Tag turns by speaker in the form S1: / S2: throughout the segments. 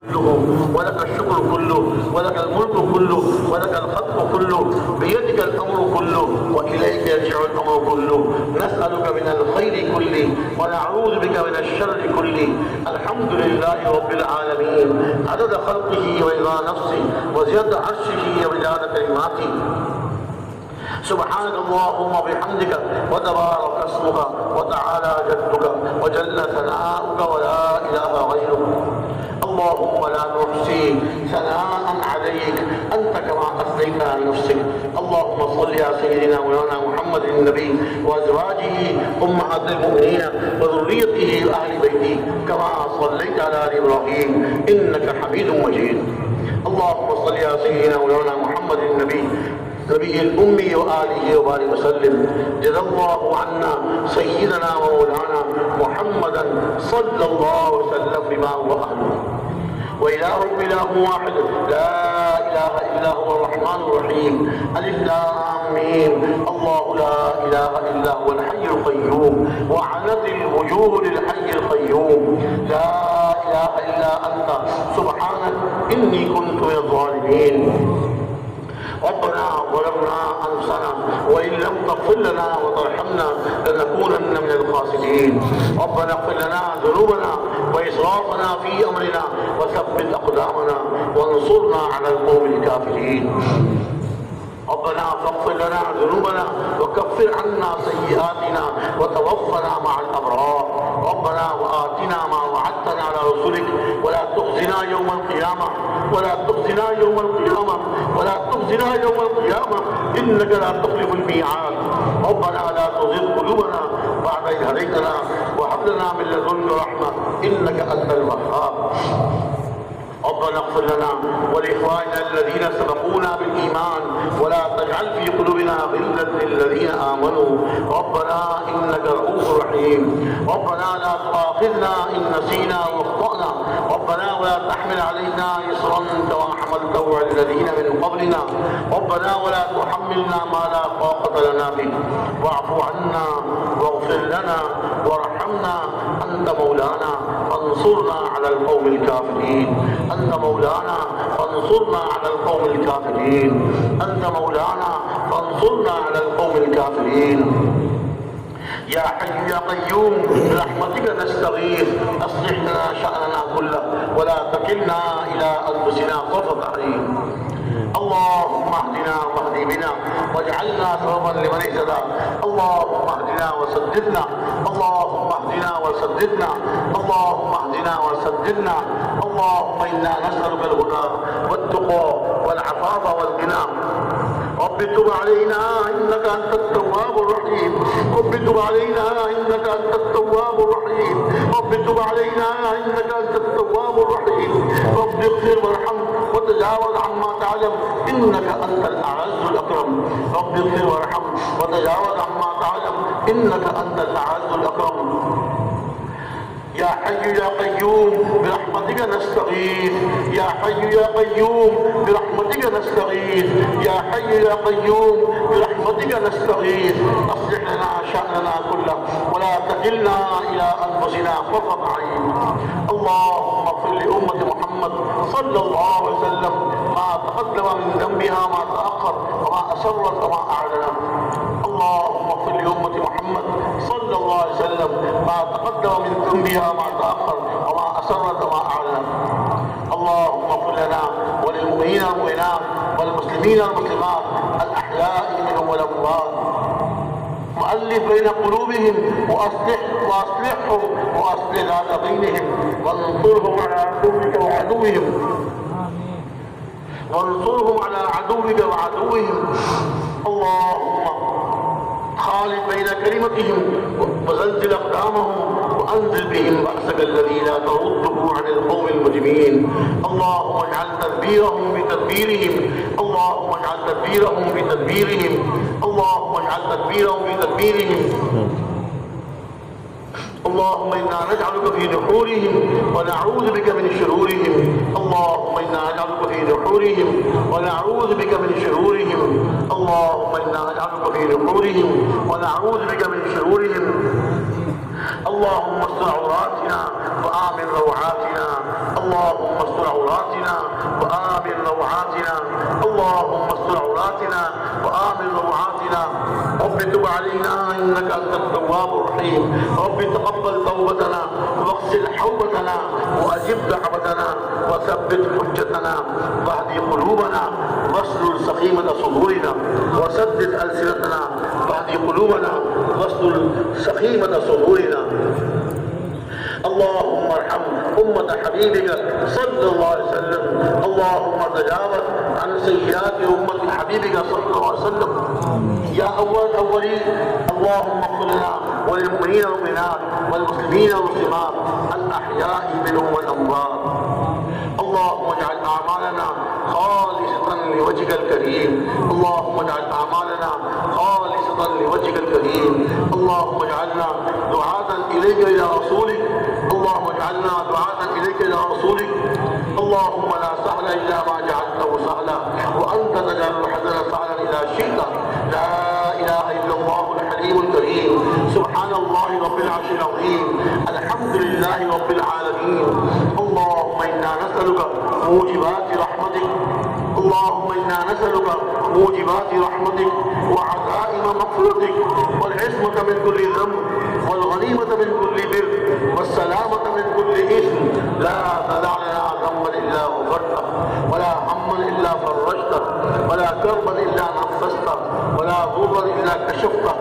S1: كله ولك الشكر كله ولك الملك كله ولك الخلق كله بيدك الامر كله واليك يرجع الامر كله نسالك من الخير كله ونعوذ بك من الشر كله الحمد لله رب العالمين عدد خلقه ورضا نفسه وزيادة عرشه ومداد كلماته سبحانك اللهم وبحمدك وتبارك اسمك وتعالى جدك وجل ثناؤك ولا اله غيرك اللهم لا نحصي ثناء عليك انت كما اثنيت على نفسك اللهم صل على سيدنا مولانا محمد النبي وازواجه امهات المؤمنين وذريته واهل بيته كما صليت على ال ابراهيم انك حميد مجيد اللهم صل على سيدنا مولانا محمد النبي الأمي وآله وبارك وسلم جزا الله عنا سيدنا ومولانا محمدا صلى الله وسلم بما هو أهله وإلهكم إله واحد لا إله إلا هو الرحمن الرحيم ألف لام ميم الله لا إله إلا هو الحي القيوم وعنت الوجوه للحي القيوم لا إله إلا أنت سبحانك إني كنت من الظالمين ربنا ظلمنا انفسنا وان لم تغفر لنا وترحمنا لنكونن من الخاسرين ربنا اغفر لنا ذنوبنا واسرافنا في امرنا وثبت اقدامنا وانصرنا على القوم الكافرين ربنا فاغفر لنا ذنوبنا وكفر عنا سيئاتنا وتوفنا مع الابرار ربنا واتنا ما وعدتنا على رسلك ولا تخزنا يوم القيامه ولا تخزنا يوم القيامه ولا تخزنا يوم القيامه انك لا تخلف الميعاد ربنا لا تزغ قلوبنا بعد إذ هديتنا وهب لنا من لدنك رحمه انك انت الوهاب ربنا اغفر لنا ولاخواننا الذين سبقونا بالايمان ولا تجعل في قلوبنا غلا للذين امنوا ربنا انك رؤوف رحيم ربنا لا تؤاخذنا ان نسينا واخطانا ربنا ولا تحمل علينا اصرا كما حملته على الذين من قبلنا ربنا ولا تحملنا ما لا طاقه لنا به واعف عنا واغفر لنا وارحمنا انت مولانا فانصرنا على القوم الكافرين أنت مولانا فانصرنا على القوم الكافرين أنت مولانا فانصرنا على القوم الكافرين يا حي يا قيوم برحمتك نستغيث أصلح لنا شأننا كله ولا تكلنا إلى أنفسنا طرفة عين اللهم اهدنا واهد بنا واجعلنا سببا لمن اهتدى اللهم اهدنا وسددنا اللهم اهدنا وسددنا اللهم اهدنا وسددنا اللهم انا نسالك الهدى والتقى والعفاف والغنى رب تب علينا انك انت التواب الرحيم رب تب علينا انك انت التواب الرحيم رب تب علينا انك انت التواب الرحيم رب اغفر وارحم وتجاوز عما تعلم انك انت الاعز الاكرم رب اغفر وارحم وتجاوز عما تعلم انك انت الاعز الاكرم يا حي يا قيوم برحمتك نستغيث يا حي يا قيوم برحمتك نستغيث يا حي يا قيوم برحمتك نستغيث اصلح لنا شأننا كله ولا تكلنا الى انفسنا طرفة عين اللهم اغفر لأمة محمد صلى الله عليه وسلم ما تقدم من ذنبها ما تأخر وما أسرت وما أعلنت اللهم اغفر لأمة محمد صلى الله عليه وسلم ما تقدم من ذنبها ما تأخر وما أسرت وما أعلنت اللهم اغفر لنا وللمؤمنين والمؤمنات والمسلمين والمسلمات الأحياء منهم والأموات وألف بين قلوبهم وأصلحهم وأصلح ذات بينهم وانصرهم على عدوك وعدوهم وانصرهم على عدوك وعدوهم اللهم خالف بين كلمتهم وزلزل أقدامهم وأنزل بهم بأسك الذي لا ترده عن القوم المجرمين اللهم اجعل تدبيرهم بتدبيرهم اللهم اجعل تدبيرهم بتدبيرهم اللهم اجعل تدبيرهم بتدبيرهم اللهم إنا نجعلك في نحورهم ونعوذ بك من شرورهم اللهم إنا نجعلك في نحورهم ونعوذ بك من شرورهم اللهم إنا نجعلك في نحورهم ونعوذ بك من شرورهم اللهم استر عوراتنا وآمن روعاتنا، اللهم استر عوراتنا وآمن روعاتنا، اللهم استر عوراتنا وآمن روعاتنا. رب تب علينا إنك أنت التواب الرحيم. رب تقبل توبتنا واغسل حوبتنا وأجب دعوتنا وثبت حجتنا واهد قلوبنا واسلل سخيمة صدورنا وسدد ألسنتنا واهد قلوبنا واسلل سخيمة صدورنا. اللهم ارحم أمة حبيبك صلى الله عليه وسلم، اللهم تجاوز عن سيئات أمة حبيبك صلى الله عليه وسلم. يا أول الأولين اللهم اغفر لنا وللمؤمنين والمؤمنات والمسلمين والمسلمات الأحياء منهم والأموات. اللهم اجعل أعمالنا خالصة لوجهك الكريم، اللهم اجعل أعمالنا خالصة لوجهك الكريم. اللهم اجعلنا دعاة إليك إلى رسولك، اللهم اجعلنا دعاة إليك إلى رسولك. اللهم لا سهل إلا ما جعلته سهلا وأنت تجعل الحزن سهلا إذا شئت. لا إله إلا الله الحليم الكريم. سبحان الله رب العرش العظيم. الحمد لله رب العالمين. اللهم إنا نسألك موجبات رحمتك، اللهم إنا نسألك موجبات رحمتك وعزائم مغفرتك والعصمة من كل ذنب والغنيمة من كل بر والسلامة من كل إثم. لا تدع لنا ذنبا إلا غفرته ولا هما إلا فرجته ولا كربا إلا نفسته ولا ضرا إلا كشفته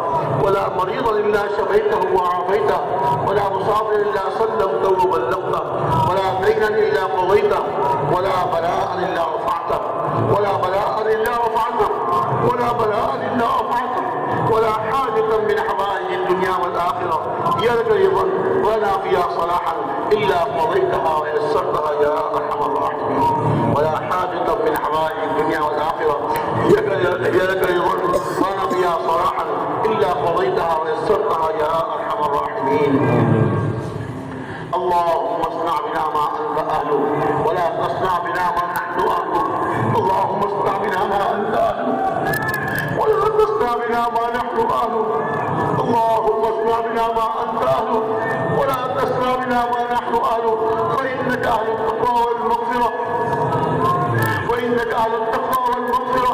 S1: ولا مريضا إلا شفيته وعافيته ولا مصابا إلا سلمته وبلغته ولا دينا إلا قضيته ولا بلاء إلا رفعته ولا بلاء إلا رفعته ولا بلاء إلا رفعته ولا حاجة من حوائج الدنيا والآخرة هي لك رضا ولا فيها صلاحا إلا قضيتها ويسرتها يا أرحم الراحمين. ولا حاجة من حوائج الدنيا والآخرة هي لك رضا ولا فيها صلاحا إلا قضيتها ويسرتها يا أرحم الراحمين. اللهم اصنع بنا ما أنت أهله ولا تصنع بنا ما نحن أهله. اللهم اصنع بنا ما أنت أهله ولا تصنع بنا ما نحن أهله. اللهم اصنع بنا ما أنت أهله ولا تصنع بنا ما نحن أهله. فإنك أهل التقوى والمغفرة، وإنك أهل التقوى والمغفرة.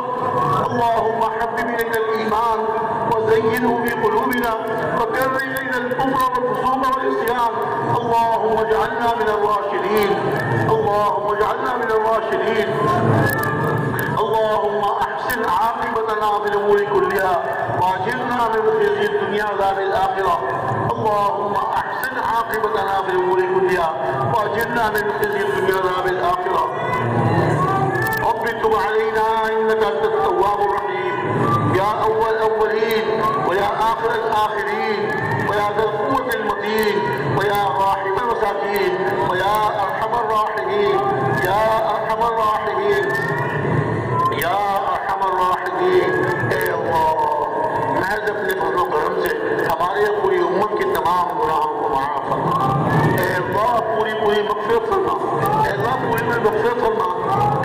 S1: اللهم حبب إلينا الإيمان وزينه في قلوبنا وكره إلينا الكفر والفسوق والعصيان. اللهم اجعلنا من الراشدين، اللهم اجعلنا من الراشدين. اللهم أحسن عاقبتنا في الأمور كلها وأجرنا من خزي الدنيا وعذاب الآخرة. اللهم أحسن عاقبتنا في الأمور كلها وأجرنا من خزي الدنيا وعذاب الآخرة. رب تب علينا إنك أنت التواب الرحيم. يا أول الأولين ويا آخر الآخرين ويا ذا القوة المتين ويا راحم المساكين ويا أرحم الراحمين، يا أرحم الراحمين، يا أرحم الراحمين. اے اللہ محض اپنے فضل و کرم سے ہمارے پوری امت کے تمام گناہوں کو معاف فرما. اے اللہ پوری مغفرت فرما. اے اللہ پوری مغفرت فرما.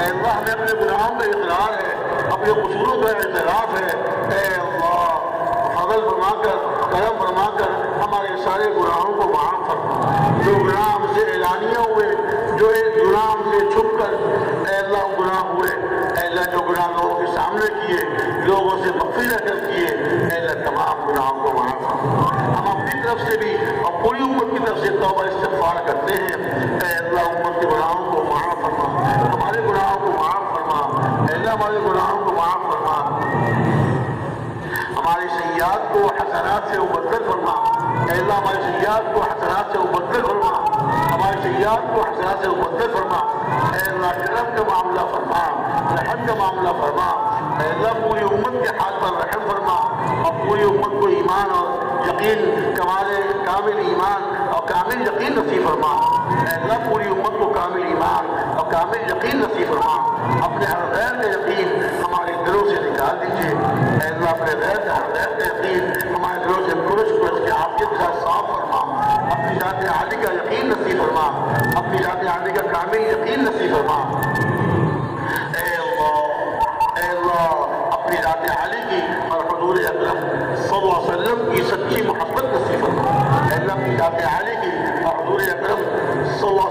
S1: اے اللہ ہمیں اپنے گناہوں کا اقرار ہے، اپنے قصوروں کا اعتراف ہے. اے اللہ فضل فرما کر کرم فرما کر ہمارے سارے گناہوں کو معاف فرما. جو گناہ ہم سے اعلانیہ ہوئے، جو گناہ ہم سے چھپ کر اے اللہ گناہ ہوئے، اے اللہ جو گناہ لوگوں کے سامنے کیے، لوگوں سے مغفرت کر کیے، اے اللہ تمام گناہوں کو معاف فرما. ہم اپنی طرف سے بھی اور پوری امت کی طرف سے توبہ استغفار کرتے ہیں. اے اللہ امت کے گناہوں کو معاف فرما، ہمارے گناہوں کو معاف فرما. اے اللہ ہمارے گناہوں کو معاف فرما. ہماری سیئات کو حسنات سے مبدل فرما. اے اللہ ہماری سیئات کو حسنات سے مبدل فرما. ہماری سیئات کو حسنات سے مبدل فرما. اے اللہ کرم کا معاملہ فرما، رحم کا معاملہ فرما. اے اللہ پوری امت کے حال پر رحم فرما اور پوری امت کو ایمان اور یقین، کامل ایمان اور کامل یقین نصیب فرما. اے اللہ پوری امت کو کامل ایمان اور کامل یقین نصیب فرما. اپنے ہر غیر کا یقین ہمارے دلوں سے نکال دیجیے. اے اللہ اپنے ہر غیر کا یقین ہمارے دلوں سے پرش کے عافیت کے ساتھ صاف فرما. اپنی ذات عالی کا یقین نصیب فرما، اپنی ذات عالی کا کامل یقین نصیب فرما. اے اللہ اپنی ذات عالی کی اور حضور اکرم صلی اللہ علیہ وسلم کی سچی محبت نصیب فرما. اے اللہ اپنی ذات عالی کی اور حضور اکرم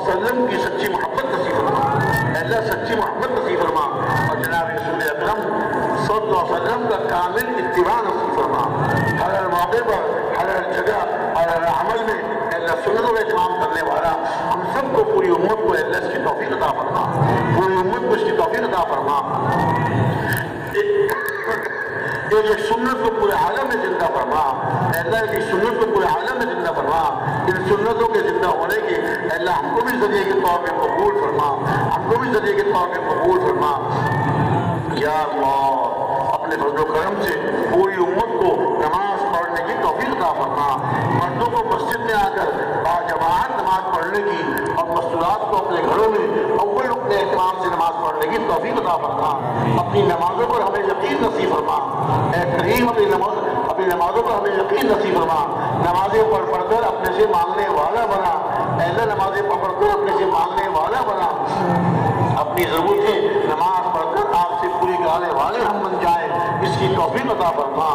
S1: وسلم کی سچی محبت نصیب فرما، اللہ سچی محبت نصیب فرما، اور جناب رسول اکرم صلی اللہ علیہ وسلم کا کامل اتباع نصیب فرما، ہر موقع پر ہر جگہ اور ہر عمل میں اللہ سنتوں کا اہتمام کرنے والا ہم سب کو، پوری امت کو اللہ اس کی توفیق عطا فرما، پوری امت کو اس کی توفیق عطا فرما، ایک سنت کو پورے عالم میں زندہ فرما، اللہ کی سنت کو پورے عالم میں زندہ فرما، ان سنتوں کے زندہ ہونے کی اللہ ہم کو بھی ذریعے کے طور پہ قبول فرما، ہم کو بھی ذریعے کے طور پہ قبول فرما۔ یا اللہ اپنے فضل و کرم سے پوری امت کو نماز پڑھنے کی توفیق عطا فرما، مردوں کو مسجد میں آ کر باجماعت نماز پڑھنے کی اور مستورات کو اپنے گھروں میں اول اپنے اہتمام سے نماز پڑھنے کی توفیق عطا فرما، اپنی نمازوں پر ہمیں یقین نصیب فرما، اے کریم اپنی نمازوں پر ہمیں یقین نصیب فرما، نمازیں پڑھ کر اپنے سے مانگنے والا بنا، ایسا نمازیں پڑھ کر اپنے سے مانگنے والا بنا، اپنی ضرورتیں نماز پڑھ کر آپ سے پوری کرانے والے ہم بن جائیں، اس کی توفیق عطا فرما،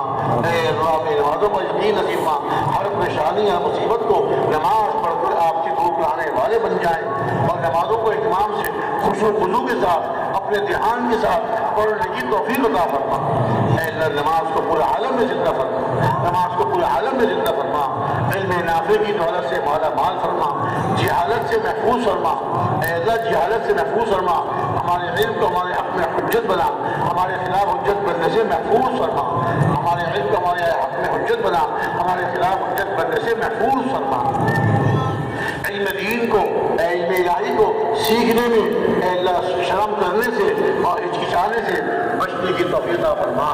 S1: اے اللہ اپنی نمازوں پر یقین نصیب فرما، ہر پریشانی ہر مصیبت کو نماز پڑھ کر آپ سے دور کرانے والے بن جائیں، اور نمازوں کو اہتمام سے خوشو خضوع کے ساتھ اپنے دھیان کے ساتھ پڑھنے کی توفیق عطا فرما، اے اللہ نماز کو پورے عالم میں زندہ فرما، نماز کو پورے عالم میں زندہ فرما، علم نافع کی دولت سے مالا مال فرما، جہالت سے محفوظ فرما، اے اللہ جہالت سے محفوظ فرما، ہمارے علم کو ہمارے حق میں حجت بنا، ہمارے خلاف حجت بننے سے محفوظ فرما، ہمارے علم کو ہمارے حق میں حجت بنا، ہمارے خلاف حجت بننے سے محفوظ فرما، علم دین کو علم الہی کو سیکھنے میں اے اللہ شرم کرنے سے اور ہچکچانے سے بچنے کی توفیق عطا فرما،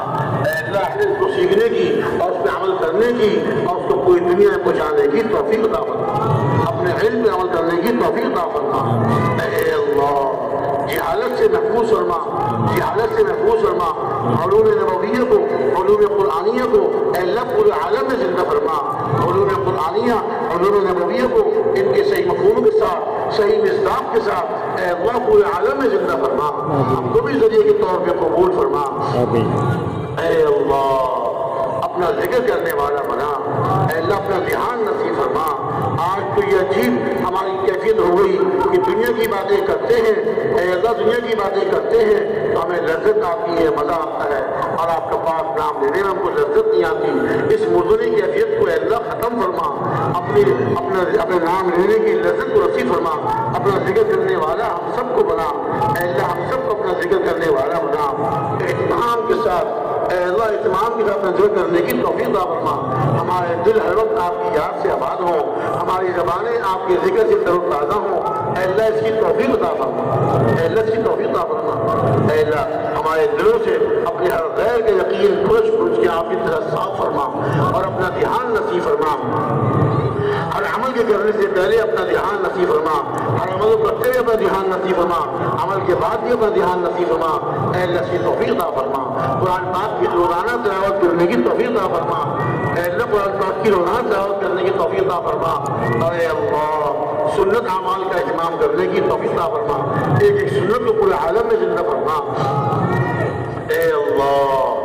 S1: اے اللہ اس کو سیکھنے کی اور اس پہ عمل کرنے کی اور اس کو پوری دنیا میں پہنچانے کی توفیق عطا فرما، اپنے علم پہ عمل کرنے کی توفیق عطا فرما، اے اللہ جہالت سے محفوظ فرما، جہالت سے محفوظ فرما، علوم نبویہ کو علوم قرآنیہ کو اے اللہ پورے عالم میں زندہ فرما، علوم قرآنیہ علوم نبویہ کو ان کے صحیح مفہوم کے ساتھ صحیح مصداق کے ساتھ اے اللہ پورے عالم میں زندہ فرما، ہم کو بھی ذریعے کے طور پہ قبول فرما، اے اللہ اپنا ذکر کرنے والا بنا، اے اللہ اپنا دھیان نصیب فرما، آج تو یہ عجیب ہماری کیفیت ہو گئی کہ دنیا کی باتیں کرتے ہیں، اے اللہ دنیا کی باتیں کرتے ہیں تو ہمیں لذت آتی ہے، مزہ آتا ہے، اور آپ کا پاک نام لینے میں ہم کو لذت نہیں آتی، اس مردنی کیفیت کو اے اللہ ختم فرما، اپنے نام لینے کی لذت کو نصیب فرما، اپنا ذکر کرنے والا ہم سب کو بنا، اے اللہ ہم سب کو اپنا ذکر کرنے والا بنا، اہتمام کے ساتھ اے اللہ اہتمام کے ساتھ ذکر کرنے کی توفیق عطا فرما، ہمارے دل ہر وقت آپ کی یاد سے آباد ہوں، ہماری زبانیں آپ کے ذکر سے تر و تازہ ہوں، اے اللہ اس کی توفیق عطا فرما، اے اللہ اس کی توفیق عطا فرما، اے اللہ ہمارے دلوں سے اپنے ہر غیر کے یقین کھرچ کے آپ کی طرح صاف فرما اور اپنا دھیان نصیب فرما، ہر عمل کے کرنے سے پہلے اپنا دھیان نصیب فرما، ہر عمل کو کرتے ہوئے اپنا دھیان نصیب فرما، عمل کے بعد بھی اپنا دھیان نصیب فرما، اے اللہ اس کی توفیق عطا فرما، قرآن پاک کی روزانہ تلاوت کرنے کی توفیق عطا فرما، اے اللہ قرآن پاک کی روزانہ تلاوت کرنے کی توفیق عطا فرما، اے اللہ سنت اعمال کا اہتمام کرنے کی توفیق عطا فرما، ایک سنت کو پورے عالم میں زندہ فرما، اے اللہ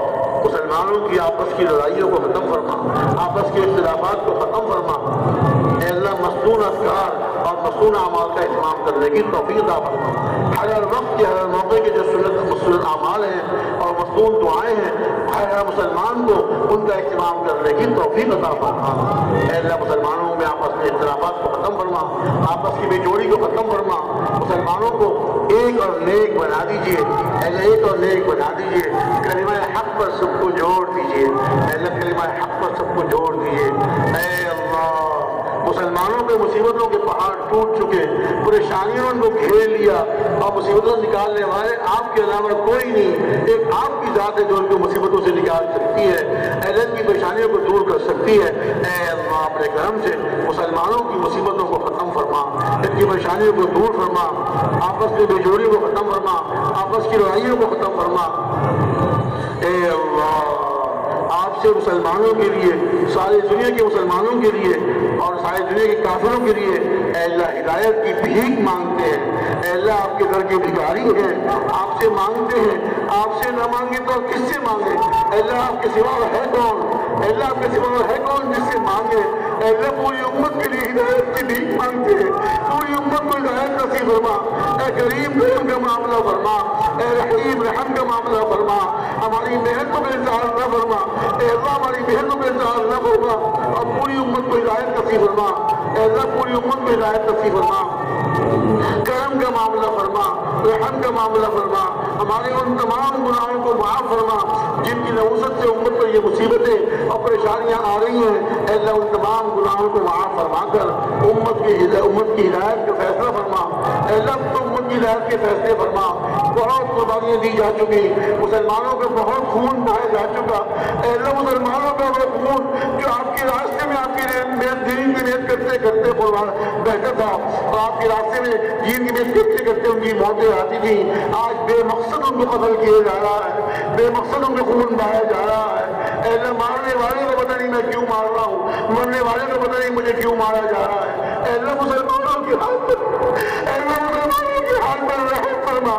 S1: مسلمانوں کی آپس کی لڑائیوں کو ختم فرما، آپس کے اختلافات کو ختم فرما، اے اللہ مصنون اذکار اور مصنون اعمال کا اہتمام کرنے کی توفیق عطا فرما، ہر وقت کے ہر موقع کے جو سنت اعمال ہیں اور مصنون دعائیں ہیں ہر مسلمان کو ان کا اہتمام کرنے کی توفیق عطا فرما، اے اللہ مسلمانوں میں آپس میں اختلافات کو ختم فرما، آپس کی بے جوڑی کو ختم فرما، مسلمانوں کو ایک اور نیک بنا دیجیے، اے اللہ ایک اور نیک بنا دیجیے، کلمہ حق پر سب کو جوڑ دیجیے، اے اللہ کلمہ حق پر سب کو جوڑ دیجیے، اے اللہ مسلمانوں کے مصیبتوں کے پہاڑ ٹوٹ چکے، پریشانیوں ان کو گھیر لیا اور مصیبتوں نکالنے والے آپ کے علاوہ کوئی نہیں، ایک آپ کی ذات ہے جو ان کو مصیبتوں سے نکال سکتی ہے، اہل کی پریشانیوں کو دور کر سکتی ہے، اے اللہ اپنے کرم سے مسلمانوں کی مصیبتوں کو ختم فرما، ان کی پریشانیوں کو دور فرما، آپس کی بے جوڑی کو ختم فرما، آپس کی لڑائیوں کو ختم فرما، اے اللہ آپ سے مسلمانوں کے لیے ساری دنیا کے مسلمانوں کے لیے اور ساری دنیا کے کافروں کے لیے اے اللہ ہدایت کی بھیک مانگتے ہیں، اے اللہ آپ کے در کے بھکاری ہیں، آپ سے مانگتے ہیں، آپ سے نہ مانگے تو کس سے مانگے، اے اللہ آپ کے سوا ہے کون، اے اللہ آپ کے سوا ہے کون جس سے مانگے، اے اللہ پوری امت کے لیے ہدایت کی بھیک مانگتے ہیں، پوری امت کو ہدایت نصیب فرما، اے کریم کرم کا معاملہ فرما، اے رحیم رحم کا معاملہ فرما، ہماری محنتوں میں اظہار نہ فرما، اے اللہ ہماری محنتوں میں اظہار نہ فرما، اور پوری امت کو ہدایت نصیب فرما، اے اللہ پوری امت کو ہدایت نصیب فرما، کرم کا معاملہ فرما، رحم کا معاملہ فرما، ہمارے ان تمام گناہوں کو معاف فرما جن کی نحوست سے امت پر یہ مصیبتیں اور پریشانیاں آ رہی ہیں، اے اللہ ان تمام گناہوں کو معاف فرما کر امت کی ہدایت کا فیصلہ فرما، اے اللہ تو امت کی ہدایت کے فیصلے فرما۔ بہت قربانیاں دی جا چکی، مسلمانوں کا بہت خون بہایا جا چکا، اے اللہ مسلمانوں کا وہ خون جو آپ کے راستے میں آپ کی دین کی محنت کرتے کرتے قربان بہتا تھا، اور آپ کے راستے میں دین کی محنت کرتے کرتے ان کی موتیں آتی تھی، آج بے مقصد ان کو قتل کیا جا رہا ہے، بے مقصد ان کو خون بہایا جا رہا ہے۔ اے اللہ مارنے والے کو پتہ نہیں میں کیوں مار رہا ہوں، مرنے والے کو پتہ نہیں مجھے کیوں مارا جا رہا ہے۔ اے اللہ مسلمانوں کی حال پر، اے اللہ مسلمانوں کی حال پر رحم فرما،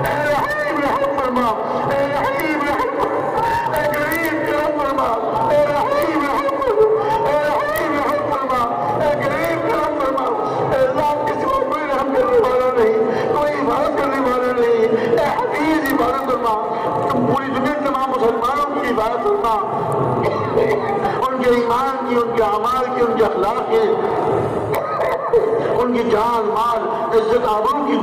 S1: اے رحیم رحم فرما، اے رحیم رحم فرما، اے کریم کرم فرما، اے رحیم رحم فرما، اے رحیم رحم فرما، اے کریم کرم فرما۔ اے اللہ آپ کے سوا کوئی رحم کرنے والا نہیں، کوئی عبادت کرنے والا نہیں، اے حفیظ عبادت فرما، تم پوری دنیا کے تمام مسلمانوں کی عبادت فرما، ان کے ایمان کی، ان کے اعمال کی، ان کے اخلاق کی، ان کی جان مال عزت آبرو کی،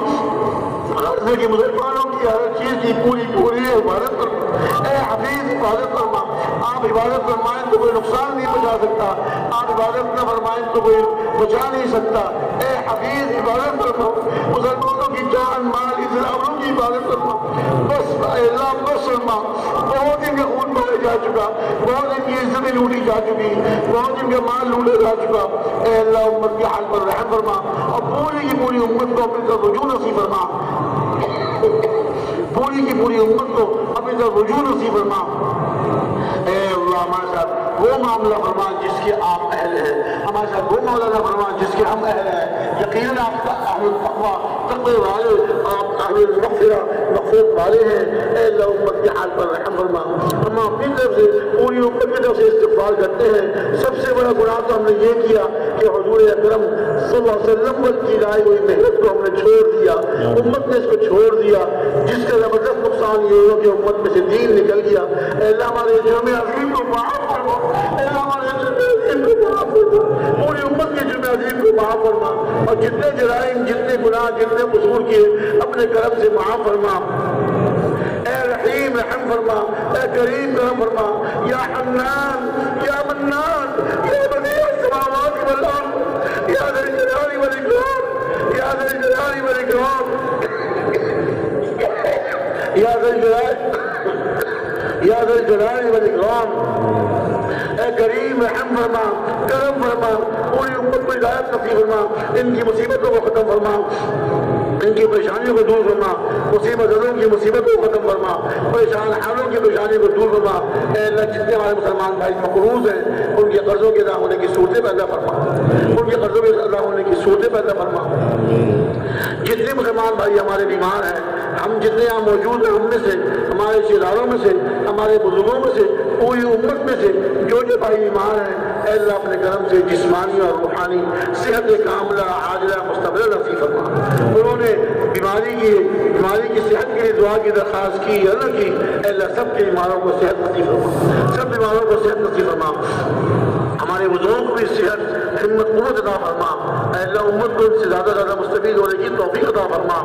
S1: غرض کی مسلمانوں کی ہر چیز کی پوری عبادت فرما۔ اے حفیظ عبادت فرما، آپ عبادت فرمائیں تو کوئی نقصان نہیں پہنچا سکتا، آپ عبادت نہ فرمائیں تو کوئی بچا نہیں سکتا۔ اے حفیظ عبادت فرما، مسلمانوں کی جان مال عزت آبرو کی عبادت فرما، بس اے اللہ بس فرما، بہت ان کا خون بہایا جا چکا، بہت ان کی عزتیں لوٹی جا چکی، بہت ان کا مال لوٹا جا چکا۔ اے اللہ امت کے حال پر رحم فرما، اور پوری کی پوری امت کو اپنی طرف رجوع نصیب فرما، پوری کی پوری امت کو اپنی طرف رجوع نصیب فرما۔ اے اللہ ہمارے ساتھ وہ معاملہ فرما جس کے آپ اہل ہیں، ہمارے ساتھ وہ معاملہ فرما جس کے ہم اہل ہیں، یقیناً آپ کا اہل التقویٰ تقوی والے، آپ اہل مغفرت والے ہیں۔ اے اللہ امت کے حال پر رحم فرما، ہم اپنی طرف سے پوری امت کی طرف سے استغفار کرتے ہیں۔ سب سے بڑا گناہ تو ہم نے یہ کیا کہ حضور اکرم صلی اللہ علیہ وسلم کی لائی ہوئی محنت کو ہم نے چھوڑ دیا، امت نے اس کو چھوڑ دیا، جس کا زبردست نقصان یہ ہو کہ امت میں سے دین نکل گیا۔ اے اللہ ہمارے جرم عظیم کو معاف فرما، اے اللہ ہمارے جرم عظیم کو معاف فرما، پوری امت کے جرم عظیم کو معاف فرما، اور جتنے جرائم، جتنے گناہ، جتنے قصور کیے اپنے کرم سے معاف فرما۔ اے رحیم رحم فرما، اے کریم کرم فرما، یا حنان یا منان یا بدیع السماوات والارض یا ذا الجلال والاکرام یا ذا الجلال والاکرام یا ذا الجلال والاکرام۔ اے کریم رحم فرما، کرم فرما، پوری امت کو ہدایت نصیب فرما، ان کی مصیبتوں کو ختم فرما، ان کی پریشانیوں کو دور فرما، مصیبت زدوں کی مصیبتوں کو ختم فرما، پریشان حالوں کی پریشانی کو دور فرما۔ اے اللہ جتنے ہمارے مسلمان بھائی مقروض ہیں ان کے قرضوں کے ادا ہونے کی صورتیں پیدا فرما، ان کے قرضوں کے ادا ہونے کی صورتیں پیدا فرما۔ جتنے مسلمان بھائی ہمارے بیمار ہیں، ہم جتنے یہاں موجود ہیں ان میں سے، ہمارے رشتہ داروں میں سے، ہمارے بزرگوں میں سے، پوری امت میں سے جو بھائی بیمار ہیں، اے اللہ اپنے کرم سے جسمانی اور روحانی صحت کاملہ عاجلہ مستقبل نصیب فرما۔ انہوں نے بیماری کی صحت کے لیے دعا کی درخواست کی، اللہ کی، اے اللہ سب کے بیماروں کو صحت نصیب فرما، سب بیماروں کو صحت نصیب فرما، ہمارے بزرگوں کو بھی صحت ہمت قوت عطا فرما۔ اے اللہ امت کو ان سے زیادہ مستفید ہونے کی توفیق عطا فرما۔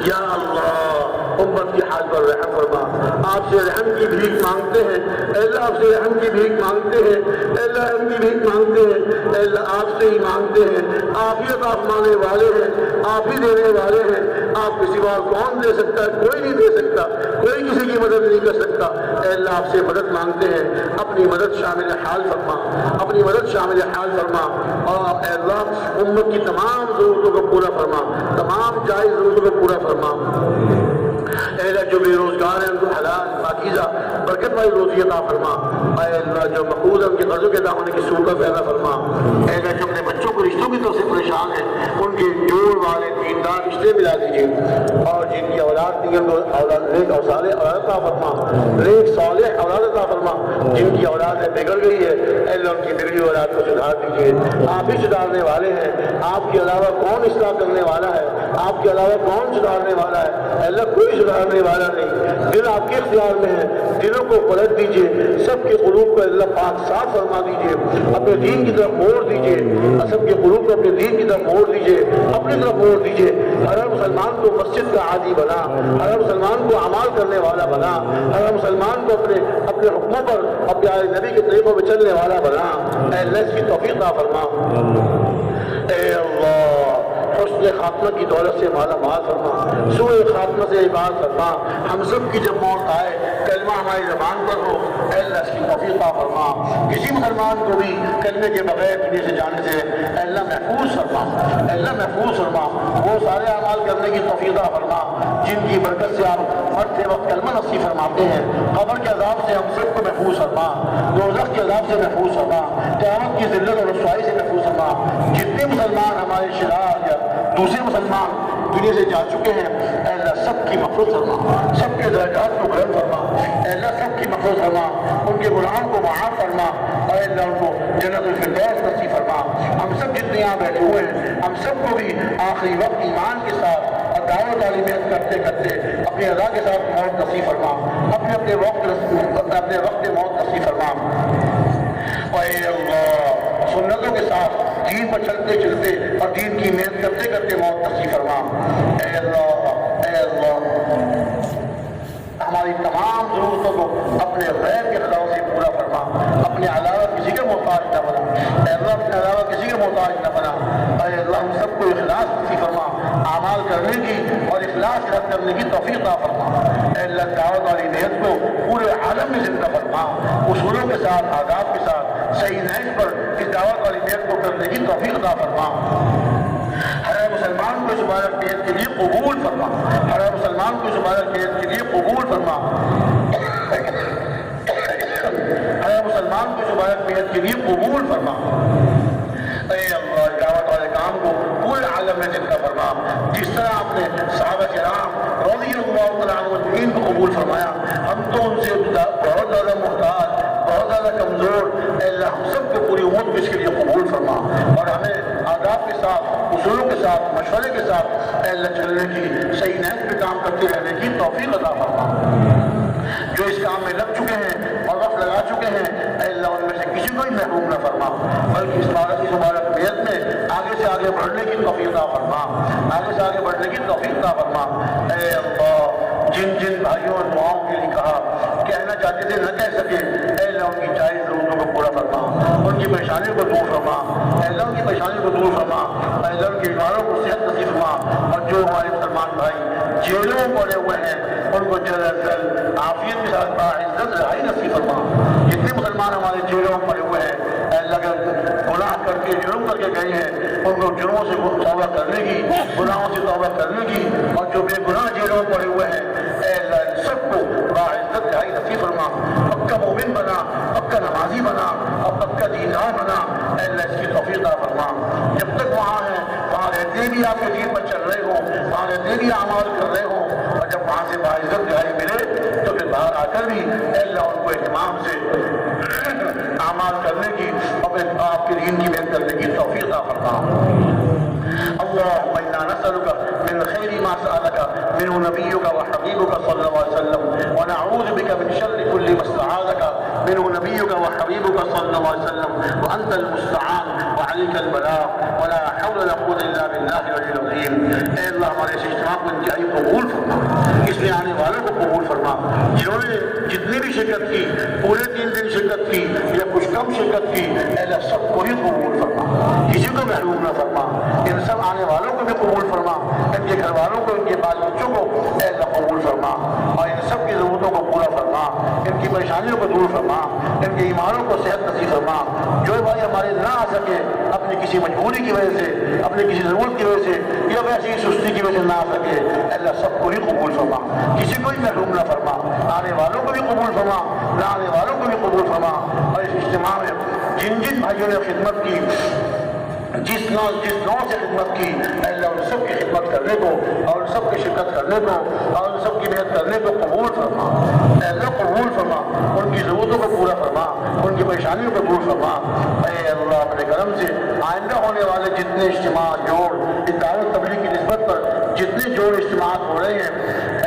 S1: یا اللہ امت کی حال پر رحم فرما، آپ سے رحم کی بھیک مانگتے ہیں، اے اللہ آپ سے رحم کی بھیک مانگتے ہیں، اے اللہ رحم کی بھیک مانگتے ہیں، اے اللہ آپ سے ہی مانگتے ہیں، آپ ہی عطا فرمانے والے ہیں، آپ ہی دینے والے ہیں، آپ کے سوا کون دے سکتا ہے؟ کوئی نہیں دے سکتا، کوئی کسی کی مدد نہیں کر سکتا۔ اے اللہ آپ سے مدد مانگتے ہیں، اپنی مدد شامل حال فرما، اپنی مدد شامل حال فرما، اور اے اللہ امت کی تمام ضرورتوں کو پورا فرما، تمام جائز ضرورتوں کو پورا فرما۔ اے اللہ جو بے روزگار ہیں ان کو حلال باقی پاکیزہ برکت والی روزی عطا فرما۔ اے اللہ جو مقبوض ہے ان کے قرضوں کے ادا ہونے کی صورت پیدا فرما۔ اے اللہ جو اپنے بچوں کو رشتوں کی طرف سے پریشان ہیں ان کے جوڑ والے دیندار رشتے ملا دیجیے، اور جن کی اولاد نہیں ان کو اولاد نیک اور صالح اولاد عطا فرما، نیک صالح اولاد عطا فرما۔ جن کی اولاد بگڑ گئی ہے اے اللہ ان کی بگڑی اولاد کو سدھار دیجیے، آپ ہی سدھارنے والے ہیں، آپ کے علاوہ کون اصلاح کرنے والا ہے، آپ کے علاوہ کون سدھارنے والا ہے؟ اے اللہ کوئی سدھارنے والا نہیں، دل آپ کے اختیار میں ہے، دلوں کو پلٹ دیجیے، سب کے قلوب کو اللہ پاک صاف فرما دیجیے، اپنے دین کی طرف موڑ دیجیے، سب کے قلوب کو اپنے دین کی طرف موڑ دیجیے، اپنی طرف موڑ دیجیے۔ ہر مسلمان کو مسجد کا عادی بنا، ہر مسلمان کو اعمال کرنے والا بنا، ہر مسلمان کو اپنے حکموں پر اپنے نبی کے طریقوں پہ چلنے والا بنا۔ اے اللہ اس کی توفیق عطا فرما۔ اے اللہ حسن خاتمہ کی دولت سے مالا مال فرما، سوء خاتمہ سے عباد فرما۔ ہم سب کی جب موت آئے کلمہ ہماری زبان پر ہو، اے اللہ اس کی توفیق عطا فرما۔ کسی مسلمان کو بھی کلمے کے بغیر دنیا سے جانے سے اے اللہ محفوظ فرما، اے اللہ محفوظ فرما۔ وہ سارے اعمال کرنے کی توفیق عطا فرما جن کی برکت سے آپ مرتے وقت کلمہ نصیب فرماتے ہیں۔ قبر کے عذاب سے ہم سب کو محفوظ فرما، دوزخ کے عذاب سے محفوظ فرما، قیامت کی ذلت اور رسوائی سے محفوظ فرما۔ جتنے مسلمان ہمارے شرار یا دوسرے مسلمان دنیا سے جا چکے ہیں اے اللہ سب کی مغفرت فرما، سب کے درجات کو بلند فرما، اے اللہ سب کی مغفرت فرما، ان کے گناہوں کو معاف فرما، اے اللہ ان کو جنت الفردوس نصیب فرما۔ ہم سب جتنے یہاں بیٹھے ہوئے ہیں ہم سب کو بھی آخری وقت ایمان کے ساتھ اور دعوت تعلیمیت کرتے کرتے اپنی ادا کے ساتھ موت نصیب فرما، اپنے وقت موت نصیب فرما۔ اے اللہ سنتوں کے ساتھ دین پر چلتے چلتے اور دین کی محنت کرتے کرتے موت نصیب فرما۔ اے اللہ ہماری تمام ضرورتوں کو اپنے غیب کے خزانوں سے پورا فرما، اپنے علاوہ کسی کے محتاج نہ بنا، اے اللہ اپنے علاوہ کسی کے محتاج نہ بنا۔ اے اللہ ہم سب کو اخلاص نصیب فرما، اعمال کرنے کی اور اخلاص رد کرنے کی توفیق عطا فرما۔ اے اللہ دعوت والی نیت کو پورے عالم میں زندہ فرما، اصولوں کے ساتھ آداب کے ساتھ صحیح نہج پر اس دعوت والی نیت کو کرنے کی توفیق عطا فرما۔ ہر مسلمان کو اس مبارک نیت کے لیے قبول فرما، ہر مسلمان کو اس مبارک نیت کے لیے قبول فرما، ہر مسلمان کو اس مبارک نیت کے لیے قبول فرما۔ اے اللہ دعوت والے کام کو پورے عالم میں زندہ فرما، جس طرح آپ نے صحابہ کرام رضی اللہ تعالیٰ عنہ کو قبول فرمایا، ہم تو ان سے بہت زیادہ محتاج، بہت زیادہ کمزور، اے اللہ ہم سب کو پوری امت کو اس کے لیے قبول فرما، اور ہمیں آداب کے ساتھ اصولوں کے ساتھ مشورے کے ساتھ اے اللہ چلنے کی صحیح نہج پہ کام کرتے رہنے کی توفیق عطا فرما۔ جو اس کام میں لگ چکے ہیں اور وقت لگا چکے ہیں اے اللہ ان میں سے کسی کو ہی محروم نہ فرما، بلکہ اس مبارک نیت میں آگے سے آگے بڑھنے کی توفیق عطا فرما، آگے سے آگے بڑھنے کی توفیق عطا فرما۔ اے اللہ جن بھائیوں اور دعاؤں کے لیے کہا کہنا چاہتے تھے نہ کہہ سکے اے اللہ ان کی جائز ضرورتوں کو پورا فرما، ان کی پریشانیوں کو دور فرما، اے اللہ ان کی پریشانیوں کو دور فرما، اے اللہ ان کے بیماروں کو صحت نصیب فرما، اور جو ہمارے مسلمان بھائی جیلوں میں پڑے ہوئے ہیں ان کو جلد از جلد عافیت کے ساتھ باعزت رہائی نصیب فرما۔ جتنے مسلمان ہمارے جیلوں میں پڑے ہوئے ہیں اے اللہ گناہ کر کے جرم کر کے گئے ہیں ان کو جرموں سے توبہ کرنے کی، گناہوں سے توبہ کرنے کی، اور جو بے گناہ جیلوں میں پڑے ہوئے ہیں اے اللہ ان سب کو باعزت رہائی نصیب فرما، پکا مومن بنا، پکا نمازی بنا اور پکا دیندار بنا، اے اللہ اس کی توفیق عطا فرما۔ جب تک وہاں ہیں وہاں رہتے بھی آپ کے دین پر چل رہے ہوں، وہاں رہتے بھی اعمال کر رہے ہوں، اور جب وہاں سے باعزت رہائی ملے تو پھر باہر آ کر بھی اے اللہ ان کو اہتمام سے اعمال کرنے کی اور آپ کے دین کی محنت کرنے کی توفیق عطا فرما۔ اللهم انا نسألك من خير ما سألك منه نبيك وحبيبك صلى الله عليه وسلم، ونعوذ بك من شر كل ما استعاذك منه نبيك وحبيبك صلى الله عليه وسلم، وأنت المستعان وعليك البلاغ ولا حول ولا قوة إلا بالله العلي العظيم۔ اے اللہ ہمارے اس اجتماع کو انتہائی قبول فرما، اس میں آنے والوں کو قبول فرما، جنہوں نے جتنی بھی شرکت کی پورے 3 دن شرکت کی یا کچھ کم شرکت کی اے اللہ سب کو ہی قبول فرما، کسی کو محروم نہ فرما، ان سب آنے والوں کو بھی قبول فرما۔ ان کے گھر والوں کو، ان کے بال بچوں کو اے اللہ قبول فرما، اور ان سب کی ضرورتوں کو پورا فرما، ان کی پریشانیوں کو دور فرما، ان کے ایمانوں کو صحت نصیب فرما۔ جو بھائی ہمارے نہ آ سکے اپنی کسی مجبوری کی وجہ سے، اپنی کسی ضرورت کی وجہ سے، یا ویسی ہی سستی کی وجہ سے نہ آ سکے، اے اللہ سب کو ہی قبول فرما، کسی کو ہی محروم نہ فرما، آنے والوں کو بھی قبول فرما، نہ آنے والوں کو بھی قبول فرما۔ اور اس اجتماع میں جن بھائیوں نے خدمت کی، جس نوع سے خدمت کی، اے اللہ ان سب کی خدمت کرنے کو اور ان سب کی شرکت کرنے کو اور ان سب کی محنت کرنے کو قبول فرما، اے اللہ قبول فرما، ان کی ضرورتوں کو پورا فرما، ان کی پریشانیوں کو دور فرما۔ اے اللہ اپنے کرم سے آئندہ ہونے والے جتنے اجتماع جوڑ اس دعوت تبلیغ کی نسبت پر جتنے جوڑ اجتماعات ہو رہے ہیں،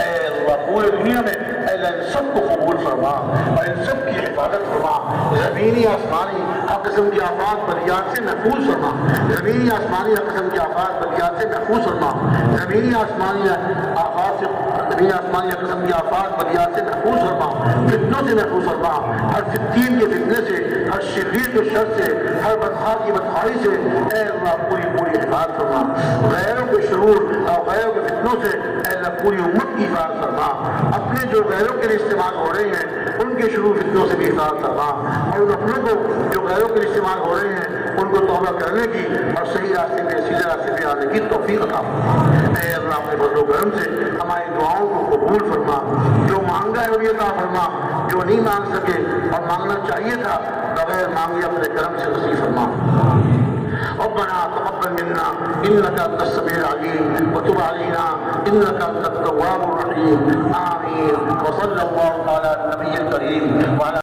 S1: اے اللہ پورے دنیا میں اے اللہ ان سب کو قبول فرما اور ان سب کی حفاظت فرما، زمینی آسمانی ہر قسم کی آفات بلیات سے محفوظ فرما، زمینی آسمانی ہر قسم کی آفات بلیات سے محفوظ فرما، زمینی آسمانی آفات سے ہر قسم کی آفات بلیات سے محفوظ فرما، فتنوں سے محفوظ فرما، ہر فتین کے فتنے سے، ہر شریر کے شر سے، ہر بدخواہ کی بدخواہی سے اے اللہ پوری حفاظت فرما، غیروں کے شرور اور غیروں کے فتنوں سے اے اللہ پوری امت کی حفاظت فرما، اپنے جو غیروں کے لیے استعمال ہو رہے ہیں ان کے شرور فتنوں سے بھی حفاظت فرما، اور ان اپنوں کو جو غیروں کے لیے استعمال ہو رہے ہیں ان کو توبہ کرنے کی اور صحیح راستے پہ سیدھے راستے پہ آنے کی توفیق عطا فرما۔ اے اللہ اپنے فضل و کرم سے ہماری دعاؤں کو قبول فرما، جو مانگا ہے وہ عطا فرما، جو نہیں مانگ سکے اور مانگنا چاہیے تھا بغیر مانگے اپنے کرم سے نصیب فرما۔ ربنا تقبل منا انك انت السميع العليم وتب علينا انك انت التواب الرحيم آمين وصلى الله على النبي الكريم وعلى